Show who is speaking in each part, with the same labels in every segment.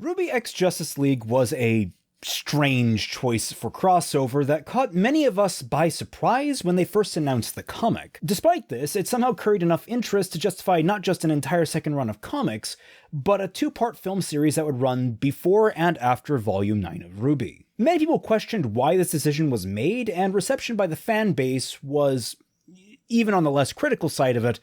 Speaker 1: RWBY x Justice League was a strange choice for crossover that caught many of us by surprise when they first announced the comic. Despite this, it somehow curried enough interest to justify not just an entire second run of comics, but a two-part film series that would run before and after Volume 9 of RWBY. Many people questioned why this decision was made, and reception by the fan base was, even on the less critical side of it,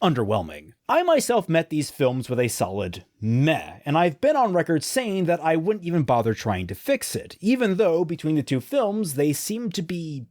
Speaker 1: underwhelming. I myself met these films with a solid meh, and I've been on record saying that I wouldn't even bother trying to fix it, even though between the two films they seem to be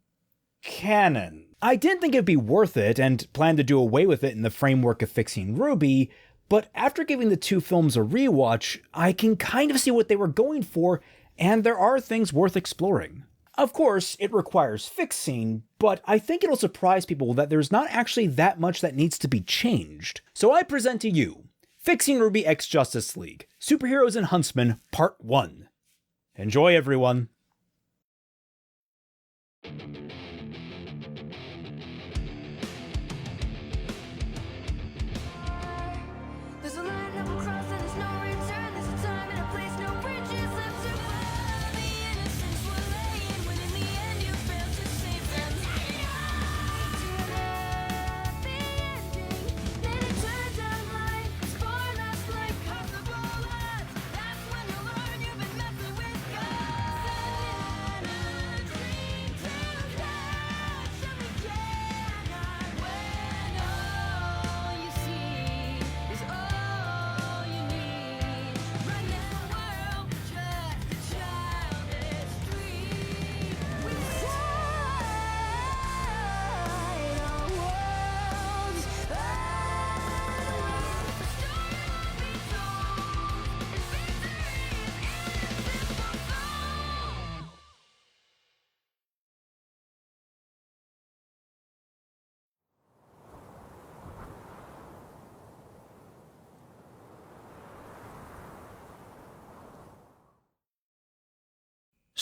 Speaker 1: canon. I didn't think it'd be worth it and planned to do away with it in the framework of fixing RWBY, but after giving the two films a rewatch, I can kind of see what they were going for, and there are things worth exploring. Of course, it requires fixing, but I think it'll surprise people that there's not actually that much that needs to be changed. So I present to you, Fixing RWBY x Justice League, Superheroes and Huntsmen, Part 1. Enjoy, everyone.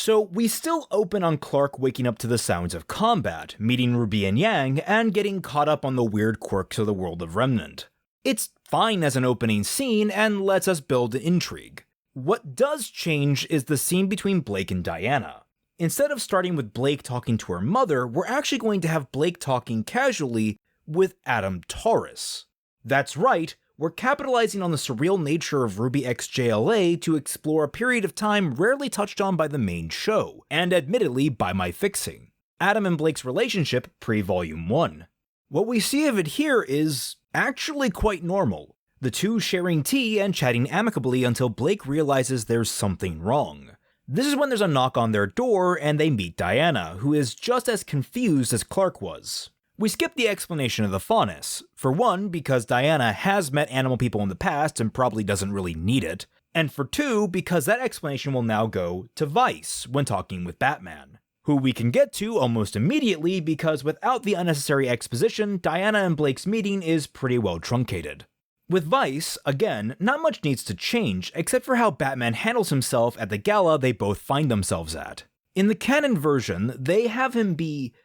Speaker 1: So we still open on Clark waking up to the sounds of combat, meeting RWBY and Yang, and getting caught up on the weird quirks of the world of Remnant. It's fine as an opening scene and lets us build intrigue. What does change is the scene between Blake and Diana. Instead of starting with Blake talking to her mother, we're actually going to have Blake talking casually with Adam Taurus. That's right, we're capitalizing on the surreal nature of RWBY x JLA to explore a period of time rarely touched on by the main show, and admittedly by my fixing. Adam and Blake's relationship pre-Volume 1. What we see of it here is actually quite normal, the two sharing tea and chatting amicably until Blake realizes there's something wrong. This is when there's a knock on their door and they meet Diana, who is just as confused as Clark was. We skip the explanation of the faunus, for one because Diana has met animal people in the past and probably doesn't really need it, and for two because that explanation will now go to Vice when talking with Batman, who we can get to almost immediately because without the unnecessary exposition, Diana and Blake's meeting is pretty well truncated. With Vice, again, not much needs to change except for how Batman handles himself at the gala they both find themselves at. In the canon version, they have him be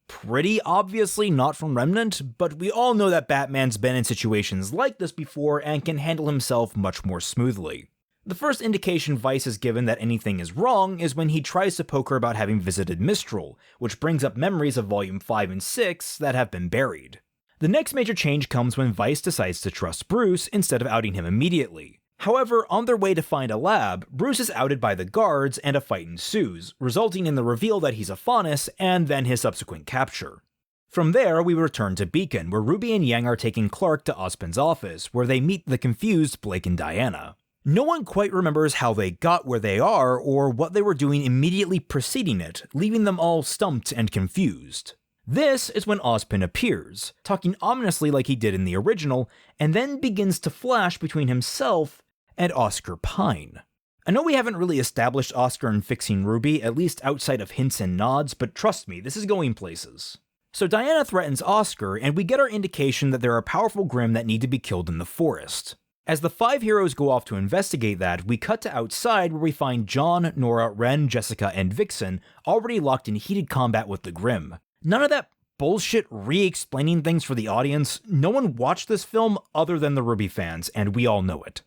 Speaker 1: pretty obviously not from Remnant, but we all know that Batman's been in situations like this before and can handle himself much more smoothly. The first indication Vice is given that anything is wrong is when he tries to poke her about having visited Mistral, which brings up memories of Volume 5 and 6 that have been buried. The next major change comes when Vice decides to trust Bruce instead of outing him immediately. However, on their way to find a lab, Bruce is outed by the guards and a fight ensues, resulting in the reveal that he's a faunus and then his subsequent capture. From there, we return to Beacon, where RWBY and Yang are taking Clark to Ozpin's office, where they meet the confused Blake and Diana. No one quite remembers how they got where they are or what they were doing immediately preceding it, leaving them all stumped and confused. This is when Ozpin appears, talking ominously like he did in the original, and then begins to flash between himself and Oscar Pine. I know we haven't really established Oscar in fixing RWBY, at least outside of hints and nods, but trust me, this is going places. So Diana threatens Oscar, and we get our indication that there are powerful Grimm that need to be killed in the forest. As the five heroes go off to investigate that, we cut to outside where we find John, Nora, Ren, Jessica, and Vixen already locked in heated combat with the Grimm. None of that bullshit re-explaining things for the audience. No one watched this film other than the RWBY fans, and we all know it.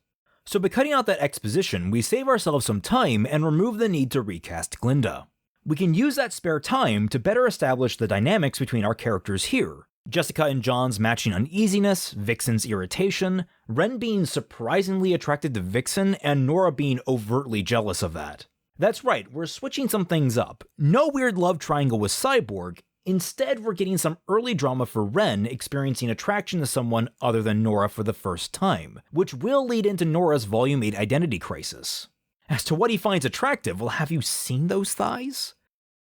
Speaker 1: So by cutting out that exposition, we save ourselves some time and remove the need to recast Glinda. We can use that spare time to better establish the dynamics between our characters here. Jessica and John's matching uneasiness, Vixen's irritation, Ren being surprisingly attracted to Vixen, and Nora being overtly jealous of that. That's right, we're switching some things up. No weird love triangle with Cyborg. Instead, we're getting some early drama for Ren experiencing attraction to someone other than Nora for the first time, which will lead into Nora's Volume 8 identity crisis. As to what he finds attractive, well, have you seen those thighs?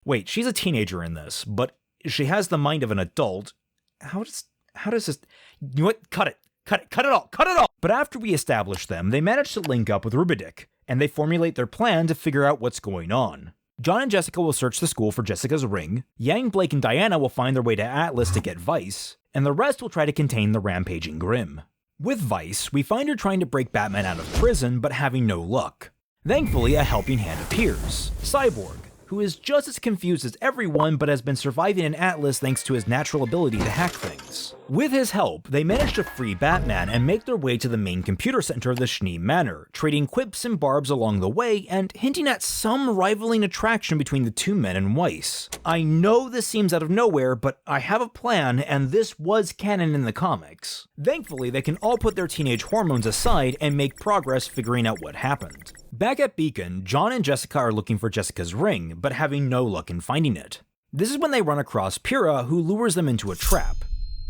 Speaker 1: Wait, she's a teenager in this, but she has the mind of an adult. How does this... You know what? Cut it all! But after we establish them, they manage to link up with RWBY, and they formulate their plan to figure out what's going on. John and Jessica will search the school for Jessica's ring, Yang, Blake, and Diana will find their way to Atlas to get Vice, and the rest will try to contain the rampaging Grimm. With Vice, we find her trying to break Batman out of prison, but having no luck. Thankfully, a helping hand appears, Cyborg, who is just as confused as everyone but has been surviving in Atlas thanks to his natural ability to hack things. With his help, they manage to free Batman and make their way to the main computer center of the Schnee Manor, trading quips and barbs along the way and hinting at some rivaling attraction between the two men and Weiss. I know this seems out of nowhere, but I have a plan and this was canon in the comics. Thankfully, they can all put their teenage hormones aside and make progress figuring out what happened. Back at Beacon, John and Jessica are looking for Jessica's ring, but having no luck in finding it. This is when they run across Pyrrha, who lures them into a trap.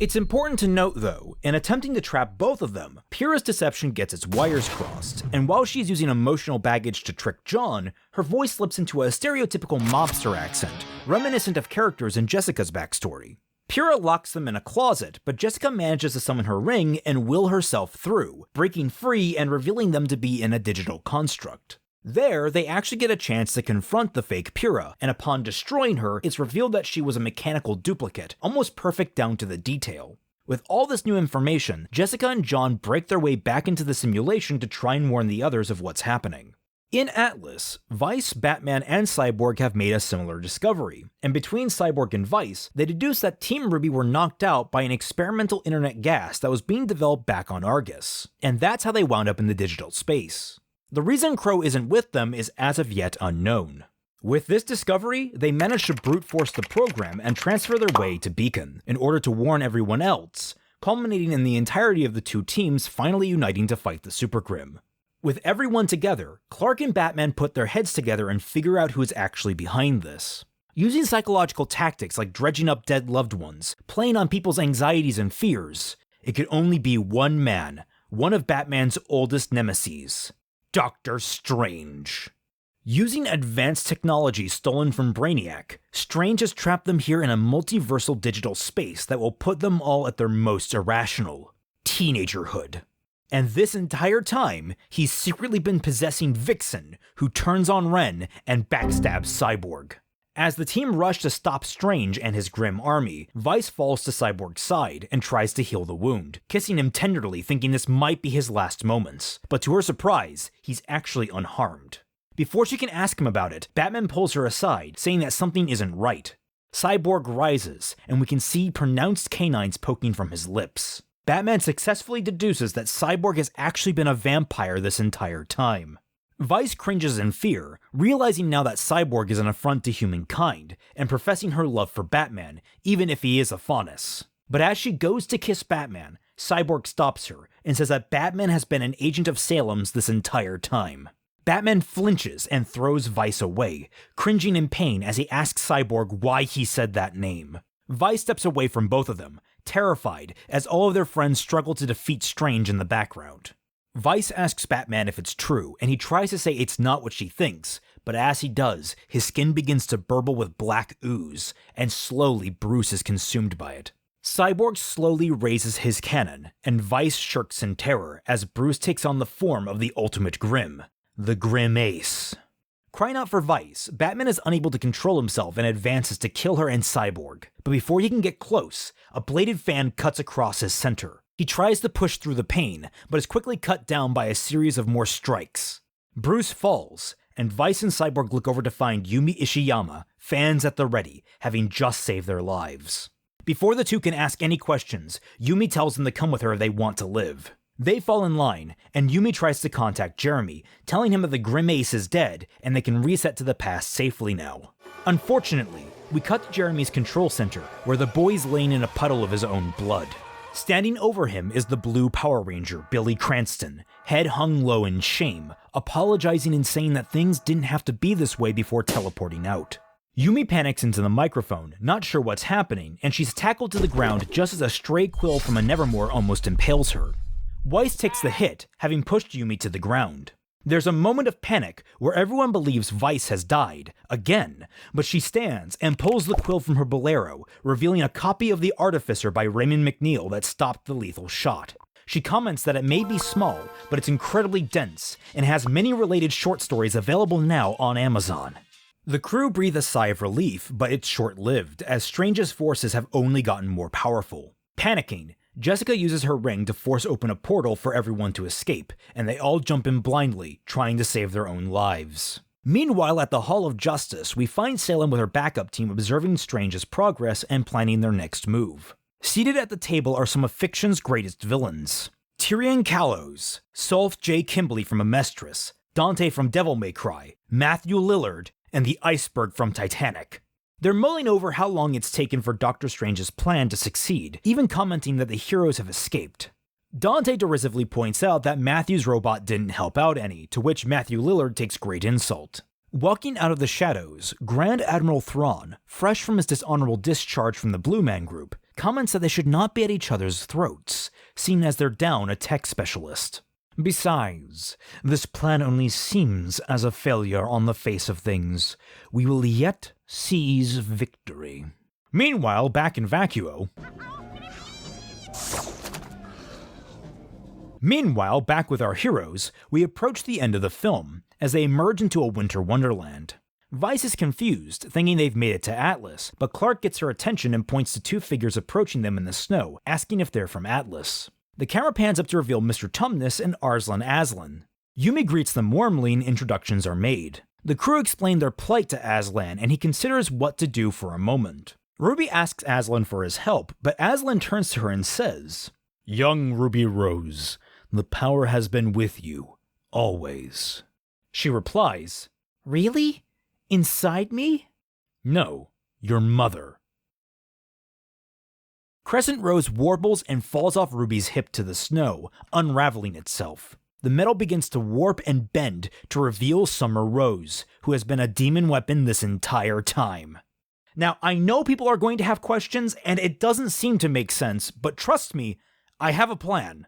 Speaker 1: It's important to note though, in attempting to trap both of them, Pyrrha's deception gets its wires crossed, and while she's using emotional baggage to trick John, her voice slips into a stereotypical mobster accent, reminiscent of characters in Jessica's backstory. Pyrrha locks them in a closet, but Jessica manages to summon her ring and will herself through, breaking free and revealing them to be in a digital construct. There, they actually get a chance to confront the fake Pyrrha, and upon destroying her, it's revealed that she was a mechanical duplicate, almost perfect down to the detail. With all this new information, Jessica and John break their way back into the simulation to try and warn the others of what's happening. In Atlas, Vice, Batman, and Cyborg have made a similar discovery, and between Cyborg and Vice, they deduce that Team RWBY were knocked out by an experimental internet gas that was being developed back on Argus, and that's how they wound up in the digital space. The reason Crow isn't with them is as of yet unknown. With this discovery, they manage to brute force the program and transfer their way to Beacon, in order to warn everyone else, culminating in the entirety of the two teams finally uniting to fight the Super Grimm. With everyone together, Clark and Batman put their heads together and figure out who is actually behind this. Using psychological tactics like dredging up dead loved ones, playing on people's anxieties and fears, it could only be one man, one of Batman's oldest nemeses, Dr. Strange. Using advanced technology stolen from Brainiac, Strange has trapped them here in a multiversal digital space that will put them all at their most irrational, teenagerhood. And this entire time, he's secretly been possessing Vixen, who turns on Ren and backstabs Cyborg. As the team rush to stop Strange and his grim army, Vice falls to Cyborg's side and tries to heal the wound, kissing him tenderly thinking this might be his last moments, but to her surprise, he's actually unharmed. Before she can ask him about it, Batman pulls her aside, saying that something isn't right. Cyborg rises, and we can see pronounced canines poking from his lips. Batman successfully deduces that Cyborg has actually been a vampire this entire time. Vice cringes in fear, realizing now that Cyborg is an affront to humankind, and professing her love for Batman, even if he is a faunus. But as she goes to kiss Batman, Cyborg stops her and says that Batman has been an agent of Salem's this entire time. Batman flinches and throws Vice away, cringing in pain as he asks Cyborg why he said that name. Vice steps away from both of them, terrified as all of their friends struggle to defeat Strange in the background. Vice asks Batman if it's true, and he tries to say it's not what she thinks, but as he does, his skin begins to burble with black ooze, and slowly Bruce is consumed by it. Cyborg slowly raises his cannon, and Vice shirks in terror as Bruce takes on the form of the ultimate Grimm, the Grim Ace. Crying out for Vice, Batman is unable to control himself and advances to kill her and Cyborg, but before he can get close, a bladed fan cuts across his center. He tries to push through the pain, but is quickly cut down by a series of more strikes. Bruce falls, and Vice and Cyborg look over to find Yumi Ishiyama, fans at the ready, having just saved their lives. Before the two can ask any questions, Yumi tells them to come with her if they want to live. They fall in line, and Yumi tries to contact Jeremy, telling him that the Grim Ace is dead and they can reset to the past safely now. Unfortunately, we cut to Jeremy's control center, where the boy's laying in a puddle of his own blood. Standing over him is the blue Power Ranger, Billy Cranston, head hung low in shame, apologizing and saying that things didn't have to be this way before teleporting out. Yumi panics into the microphone, not sure what's happening, and she's tackled to the ground just as a stray quill from a Nevermore almost impales her. Weiss takes the hit, having pushed Yumi to the ground. There's a moment of panic where everyone believes Weiss has died, again, but she stands and pulls the quill from her bolero, revealing a copy of The Artificer by Raymond McNeil that stopped the lethal shot. She comments that it may be small, but it's incredibly dense, and has many related short stories available now on Amazon. The crew breathe a sigh of relief, but it's short-lived, as Strange's forces have only gotten more powerful. Panicking, Jessica uses her ring to force open a portal for everyone to escape, and they all jump in blindly, trying to save their own lives. Meanwhile, at the Hall of Justice, we find Salem with her backup team observing Strange's progress and planning their next move. Seated at the table are some of fiction's greatest villains. Tyrion Callows, Solf J. Kimberly from Amestris, Dante from Devil May Cry, Matthew Lillard, and the Iceberg from Titanic. They're mulling over how long it's taken for Doctor Strange's plan to succeed, even commenting that the heroes have escaped. Dante derisively points out that Matthew's robot didn't help out any, to which Matthew Lillard takes great insult. Walking out of the shadows, Grand Admiral Thrawn, fresh from his dishonorable discharge from the Blue Man Group, comments that they should not be at each other's throats, seeing as they're down a tech specialist. Besides, this plan only seems as a failure on the face of things. We will yet seize victory. Meanwhile, back in Vacuo... Meanwhile, back with our heroes, we approach the end of the film, as they emerge into a winter wonderland. Weiss is confused, thinking they've made it to Atlas, but Clark gets her attention and points to two figures approaching them in the snow, asking if they're from Atlas. The camera pans up to reveal Mr. Tumnus and Arslan Aslan. Yumi greets them warmly and introductions are made. The crew explain their plight to Aslan, and he considers what to do for a moment. Ruby asks Aslan for his help, but Aslan turns to her and says, "Young Ruby Rose, the power has been with you, always." She replies, "Really? Inside me?" "No, your mother." Crescent Rose warbles and falls off Ruby's hip to the snow, unraveling itself. The metal begins to warp and bend to reveal Summer Rose, who has been a demon weapon this entire time. Now, I know people are going to have questions, and it doesn't seem to make sense, but trust me, I have a plan.